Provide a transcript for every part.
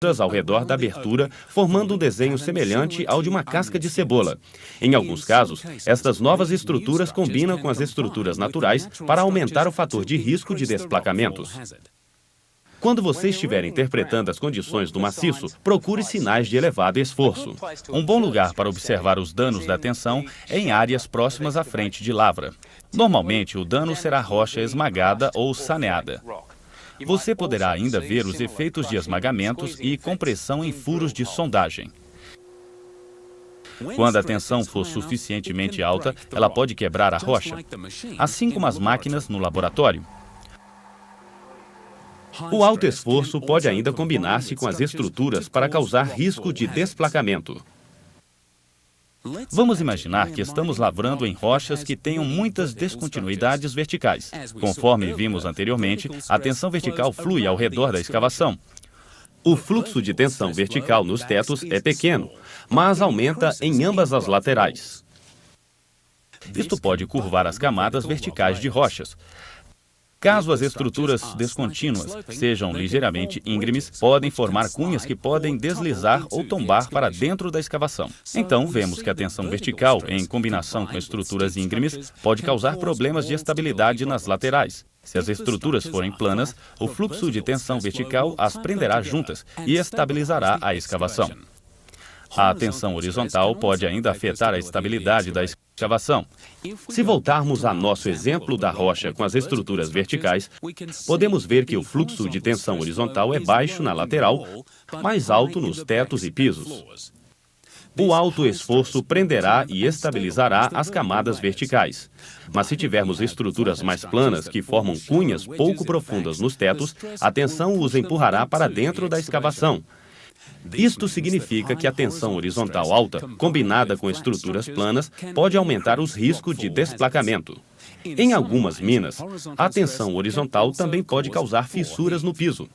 ao redor da abertura, formando um desenho semelhante ao de uma casca de cebola. Em alguns casos, estas novas estruturas combinam com as estruturas naturais para aumentar o fator de risco de desplacamentos. Quando você estiver interpretando as condições do maciço, procure sinais de elevado esforço. Um bom lugar para observar os danos da tensão é em áreas próximas à frente de lavra. Normalmente, o dano será rocha esmagada ou saneada. Você poderá ainda ver os efeitos de esmagamentos e compressão em furos de sondagem. Quando a tensão for suficientemente alta, ela pode quebrar a rocha, assim como as máquinas no laboratório. O alto esforço pode ainda combinar-se com as estruturas para causar risco de desplacamento. Vamos imaginar que estamos lavrando em rochas que tenham muitas descontinuidades verticais. Conforme vimos anteriormente, a tensão vertical flui ao redor da escavação. O fluxo de tensão vertical nos tetos é pequeno, mas aumenta em ambas as laterais. Isto pode curvar as camadas verticais de rochas. Caso as estruturas descontínuas sejam ligeiramente íngremes, podem formar cunhas que podem deslizar ou tombar para dentro da escavação. Então, vemos que a tensão vertical, em combinação com estruturas íngremes, pode causar problemas de estabilidade nas laterais. Se as estruturas forem planas, o fluxo de tensão vertical as prenderá juntas e estabilizará a escavação. A tensão horizontal pode ainda afetar a estabilidade da escavação. Se voltarmos a nosso exemplo da rocha com as estruturas verticais, podemos ver que o fluxo de tensão horizontal é baixo na lateral, mais alto nos tetos e pisos. O alto esforço prenderá e estabilizará as camadas verticais. Mas se tivermos estruturas mais planas que formam cunhas pouco profundas nos tetos, a tensão os empurrará para dentro da escavação. Isto significa que a tensão horizontal alta, combinada com estruturas planas, pode aumentar os riscos de desplacamento. Em algumas minas, a tensão horizontal também pode causar fissuras no piso.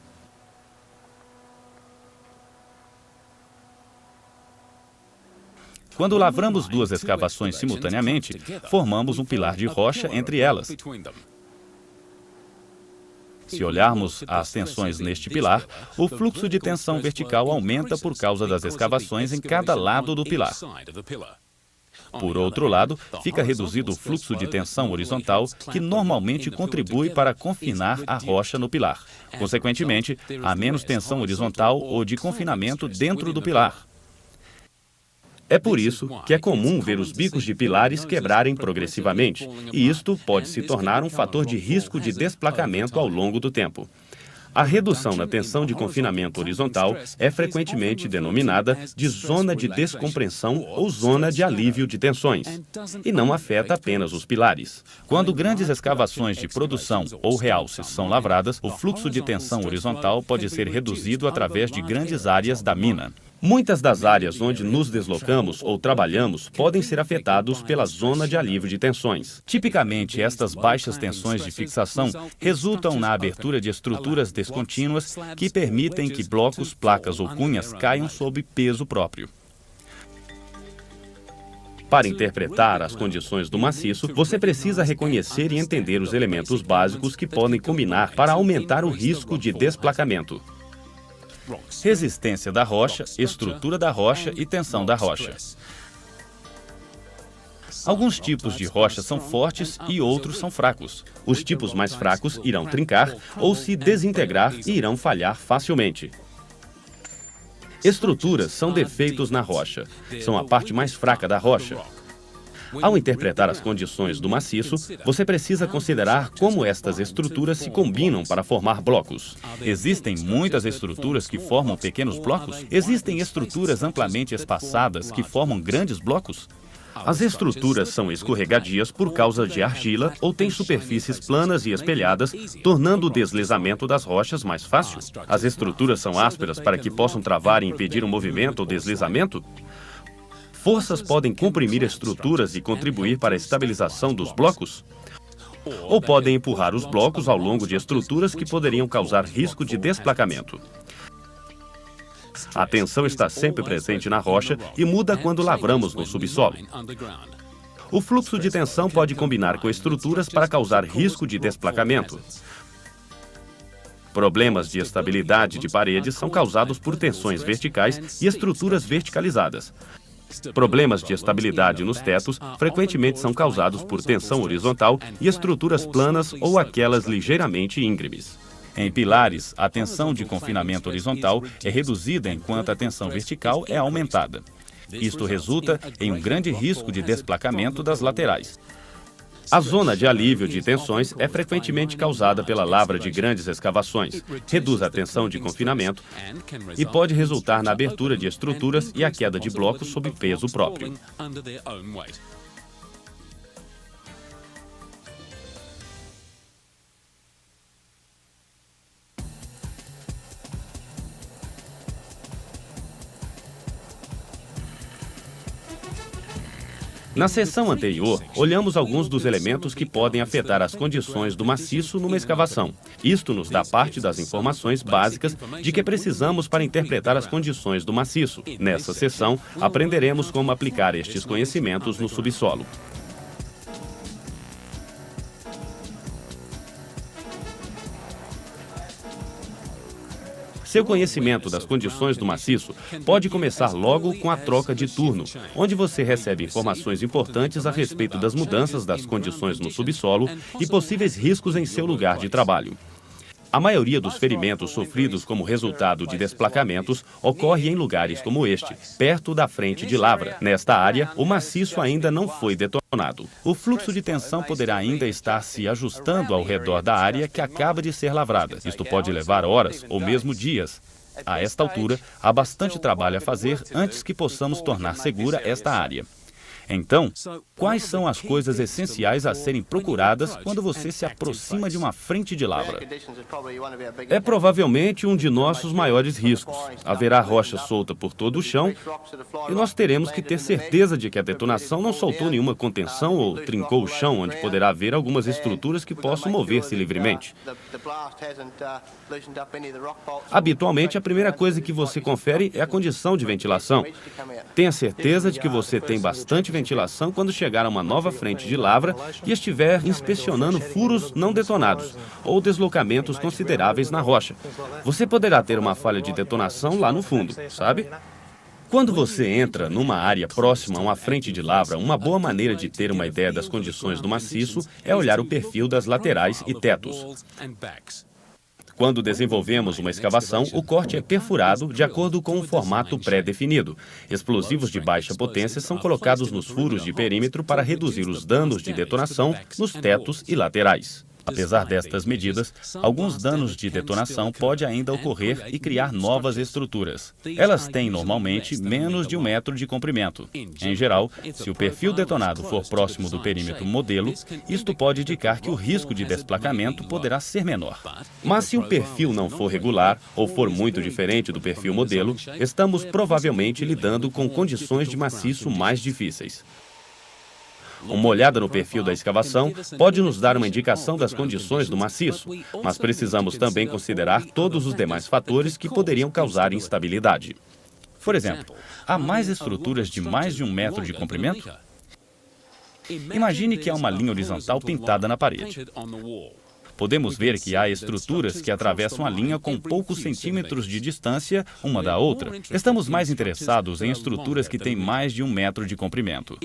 Quando lavramos duas escavações simultaneamente, formamos um pilar de rocha entre elas. Se olharmos as tensões neste pilar, o fluxo de tensão vertical aumenta por causa das escavações em cada lado do pilar. Por outro lado, fica reduzido o fluxo de tensão horizontal, que normalmente contribui para confinar a rocha no pilar. Consequentemente, há menos tensão horizontal ou de confinamento dentro do pilar. É por isso que é comum ver os bicos de pilares quebrarem progressivamente, e isto pode se tornar um fator de risco de desplacamento ao longo do tempo. A redução na tensão de confinamento horizontal é frequentemente denominada de zona de descompressão ou zona de alívio de tensões, e não afeta apenas os pilares. Quando grandes escavações de produção ou realces são lavradas, o fluxo de tensão horizontal pode ser reduzido através de grandes áreas da mina. Muitas das áreas onde nos deslocamos ou trabalhamos podem ser afetados pela zona de alívio de tensões. Tipicamente, estas baixas tensões de fixação resultam na abertura de estruturas descontínuas que permitem que blocos, placas ou cunhas caiam sob peso próprio. Para interpretar as condições do maciço, você precisa reconhecer e entender os elementos básicos que podem combinar para aumentar o risco de desplacamento. Resistência da rocha, estrutura da rocha e tensão da rocha. Alguns tipos de rocha são fortes e outros são fracos. Os tipos mais fracos irão trincar ou se desintegrar e irão falhar facilmente. Estruturas são defeitos na rocha. São a parte mais fraca da rocha. Ao interpretar as condições do maciço, você precisa considerar como estas estruturas se combinam para formar blocos. Existem muitas estruturas que formam pequenos blocos? Existem estruturas amplamente espaçadas que formam grandes blocos? As estruturas são escorregadias por causa de argila ou têm superfícies planas e espelhadas, tornando o deslizamento das rochas mais fácil. As estruturas são ásperas para que possam travar e impedir o movimento ou deslizamento? Forças podem comprimir estruturas e contribuir para a estabilização dos blocos? Ou podem empurrar os blocos ao longo de estruturas que poderiam causar risco de desplacamento. A tensão está sempre presente na rocha e muda quando lavramos no subsolo. O fluxo de tensão pode combinar com estruturas para causar risco de desplacamento. Problemas de estabilidade de paredes são causados por tensões verticais e estruturas verticalizadas. Problemas de estabilidade nos tetos frequentemente são causados por tensão horizontal e estruturas planas ou aquelas ligeiramente íngremes. Em pilares, a tensão de confinamento horizontal é reduzida enquanto a tensão vertical é aumentada. Isto resulta em um grande risco de desplacamento das laterais. A zona de alívio de tensões é frequentemente causada pela lavra de grandes escavações, reduz a tensão de confinamento e pode resultar na abertura de estruturas e a queda de blocos sob peso próprio. Na seção anterior, olhamos alguns dos elementos que podem afetar as condições do maciço numa escavação. Isto nos dá parte das informações básicas de que precisamos para interpretar as condições do maciço. Nessa seção, aprenderemos como aplicar estes conhecimentos no subsolo. Seu conhecimento das condições do maciço pode começar logo com a troca de turno, onde você recebe informações importantes a respeito das mudanças das condições no subsolo e possíveis riscos em seu lugar de trabalho. A maioria dos ferimentos sofridos como resultado de desplacamentos ocorre em lugares como este, perto da frente de lavra. Nesta área, o maciço ainda não foi detonado. O fluxo de tensão poderá ainda estar se ajustando ao redor da área que acaba de ser lavrada. Isto pode levar horas ou mesmo dias. A esta altura, há bastante trabalho a fazer antes que possamos tornar segura esta área. Então, quais são as coisas essenciais a serem procuradas quando você se aproxima de uma frente de lavra? É provavelmente um de nossos maiores riscos. Haverá rocha solta por todo o chão e nós teremos que ter certeza de que a detonação não soltou nenhuma contenção ou trincou o chão, onde poderá haver algumas estruturas que possam mover-se livremente. Habitualmente, a primeira coisa que você confere é a condição de ventilação. Tenha certeza de que você tem bastante ventilação quando chegar a uma nova frente de lavra e estiver inspecionando furos não detonados ou deslocamentos consideráveis na rocha. Você poderá ter uma falha de detonação lá no fundo, sabe? Quando você entra numa área próxima a uma frente de lavra, uma boa maneira de ter uma ideia das condições do maciço é olhar o perfil das laterais e tetos. Quando desenvolvemos uma escavação, o corte é perfurado de acordo com um formato pré-definido. Explosivos de baixa potência são colocados nos furos de perímetro para reduzir os danos de detonação nos tetos e laterais. Apesar destas medidas, alguns danos de detonação podem ainda ocorrer e criar novas estruturas. Elas têm normalmente menos de 1 metro de comprimento. Em geral, se o perfil detonado for próximo do perímetro modelo, isto pode indicar que o risco de desplacamento poderá ser menor. Mas se o perfil não for regular ou for muito diferente do perfil modelo, estamos provavelmente lidando com condições de maciço mais difíceis. Uma olhada no perfil da escavação pode nos dar uma indicação das condições do maciço, mas precisamos também considerar todos os demais fatores que poderiam causar instabilidade. Por exemplo, há mais estruturas de mais de 1 metro de comprimento? Imagine que há uma linha horizontal pintada na parede. Podemos ver que há estruturas que atravessam a linha com poucos centímetros de distância uma da outra. Estamos mais interessados em estruturas que têm mais de 1 metro de comprimento.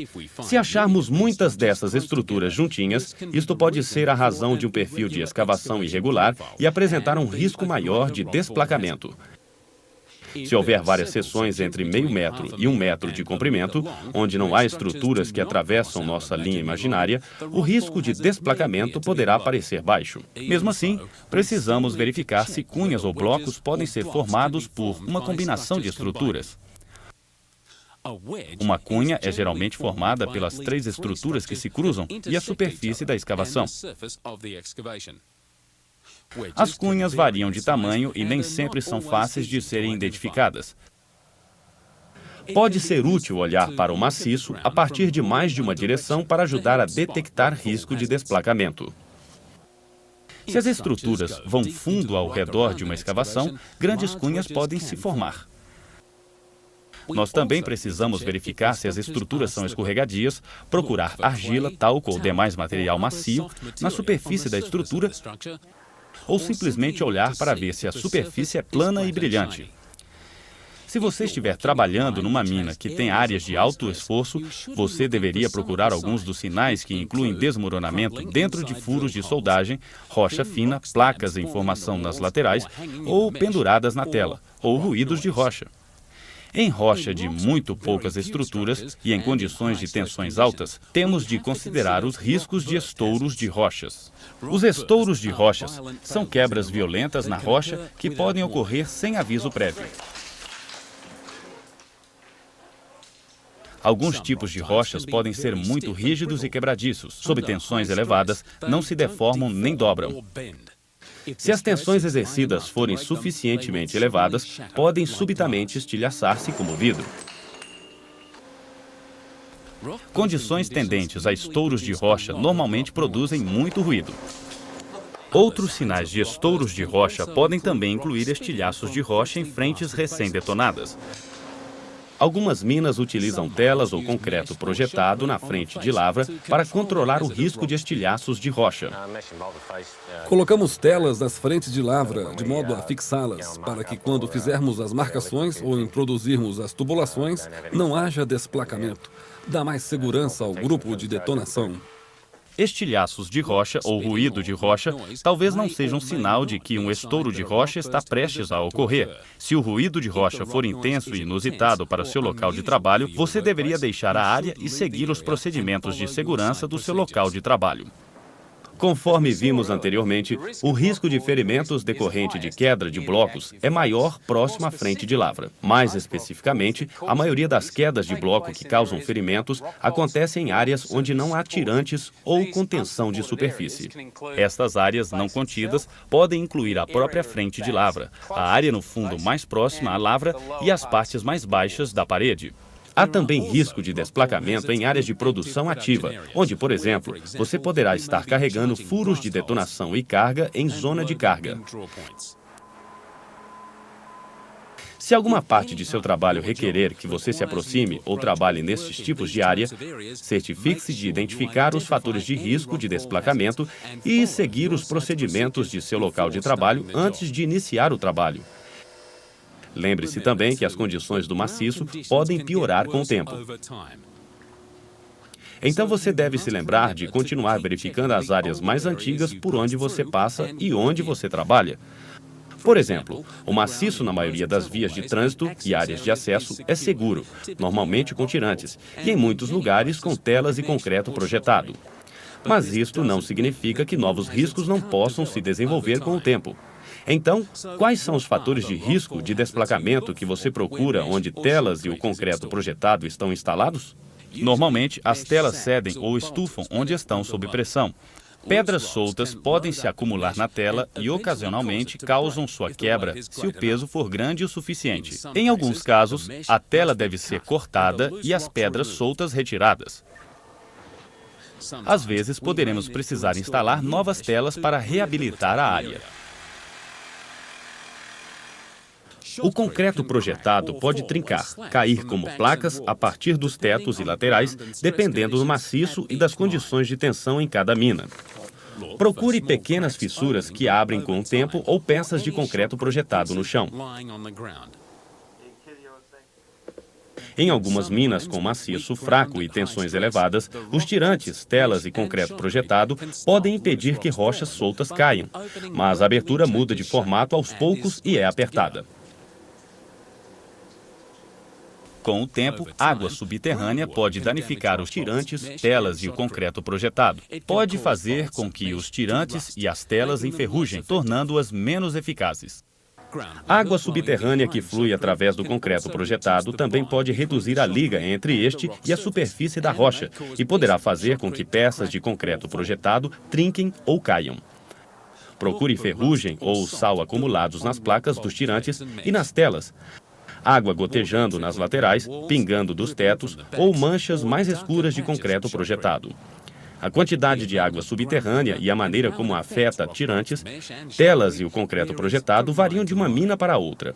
Se acharmos muitas dessas estruturas juntinhas, isto pode ser a razão de um perfil de escavação irregular e apresentar um risco maior de desplacamento. Se houver várias seções entre meio metro e 1 metro de comprimento, onde não há estruturas que atravessam nossa linha imaginária, o risco de desplacamento poderá parecer baixo. Mesmo assim, precisamos verificar se cunhas ou blocos podem ser formados por uma combinação de estruturas. Uma cunha é geralmente formada pelas 3 estruturas que se cruzam e a superfície da escavação. As cunhas variam de tamanho e nem sempre são fáceis de serem identificadas. Pode ser útil olhar para o maciço a partir de mais de uma direção para ajudar a detectar risco de desplacamento. Se as estruturas vão fundo ao redor de uma escavação, grandes cunhas podem se formar. Nós também precisamos verificar se as estruturas são escorregadias, procurar argila, talco ou demais material macio na superfície da estrutura, ou simplesmente olhar para ver se a superfície é plana e brilhante. Se você estiver trabalhando numa mina que tem áreas de alto esforço, você deveria procurar alguns dos sinais que incluem desmoronamento dentro de furos de soldagem, rocha fina, placas em formação nas laterais ou penduradas na tela, ou ruídos de rocha. Em rocha de muito poucas estruturas e em condições de tensões altas, temos de considerar os riscos de estouros de rochas. Os estouros de rochas são quebras violentas na rocha que podem ocorrer sem aviso prévio. Alguns tipos de rochas podem ser muito rígidos e quebradiços. Sob tensões elevadas, não se deformam nem dobram. Se as tensões exercidas forem suficientemente elevadas, podem subitamente estilhaçar-se como vidro. Condições tendentes a estouros de rocha normalmente produzem muito ruído. Outros sinais de estouros de rocha podem também incluir estilhaços de rocha em frentes recém-detonadas. Algumas minas utilizam telas ou concreto projetado na frente de lavra para controlar o risco de estilhaços de rocha. Colocamos telas nas frentes de lavra, de modo a fixá-las, para que quando fizermos as marcações ou introduzirmos as tubulações, não haja desplacamento. Dá mais segurança ao grupo de detonação. Estilhaços de rocha ou ruído de rocha talvez não seja um sinal de que um estouro de rocha está prestes a ocorrer. Se o ruído de rocha for intenso e inusitado para seu local de trabalho, você deveria deixar a área e seguir os procedimentos de segurança do seu local de trabalho. Conforme vimos anteriormente, o risco de ferimentos decorrente de queda de blocos é maior próximo à frente de lavra. Mais especificamente, a maioria das quedas de bloco que causam ferimentos acontecem em áreas onde não há tirantes ou contenção de superfície. Estas áreas não contidas podem incluir a própria frente de lavra, a área no fundo mais próxima à lavra e as partes mais baixas da parede. Há também risco de desplacamento em áreas de produção ativa, onde, por exemplo, você poderá estar carregando furos de detonação e carga em zona de carga. Se alguma parte de seu trabalho requerer que você se aproxime ou trabalhe nesses tipos de área, certifique-se de identificar os fatores de risco de desplacamento e seguir os procedimentos de seu local de trabalho antes de iniciar o trabalho. Lembre-se também que as condições do maciço podem piorar com o tempo. Então você deve se lembrar de continuar verificando as áreas mais antigas por onde você passa e onde você trabalha. Por exemplo, o maciço na maioria das vias de trânsito e áreas de acesso é seguro, normalmente com tirantes, e em muitos lugares com telas e concreto projetado. Mas isto não significa que novos riscos não possam se desenvolver com o tempo. Então, quais são os fatores de risco de desplacamento que você procura onde telas e o concreto projetado estão instalados? Normalmente, as telas cedem ou estufam onde estão sob pressão. Pedras soltas podem se acumular na tela e, ocasionalmente, causam sua quebra se o peso for grande o suficiente. Em alguns casos, a tela deve ser cortada e as pedras soltas retiradas. Às vezes, poderemos precisar instalar novas telas para reabilitar a área. O concreto projetado pode trincar, cair como placas a partir dos tetos e laterais, dependendo do maciço e das condições de tensão em cada mina. Procure pequenas fissuras que abrem com o tempo ou peças de concreto projetado no chão. Em algumas minas com maciço fraco e tensões elevadas, os tirantes, telas e concreto projetado podem impedir que rochas soltas caiam, mas a abertura muda de formato aos poucos e é apertada. Com o tempo, água subterrânea pode danificar os tirantes, telas e o concreto projetado. Pode fazer com que os tirantes e as telas enferrujem, tornando-as menos eficazes. Água subterrânea que flui através do concreto projetado também pode reduzir a liga entre este e a superfície da rocha e poderá fazer com que peças de concreto projetado trinquem ou caiam. Procure ferrugem ou sal acumulados nas placas dos tirantes e nas telas. Água gotejando nas laterais, pingando dos tetos ou manchas mais escuras de concreto projetado. A quantidade de água subterrânea e a maneira como afeta tirantes, telas e o concreto projetado variam de uma mina para outra.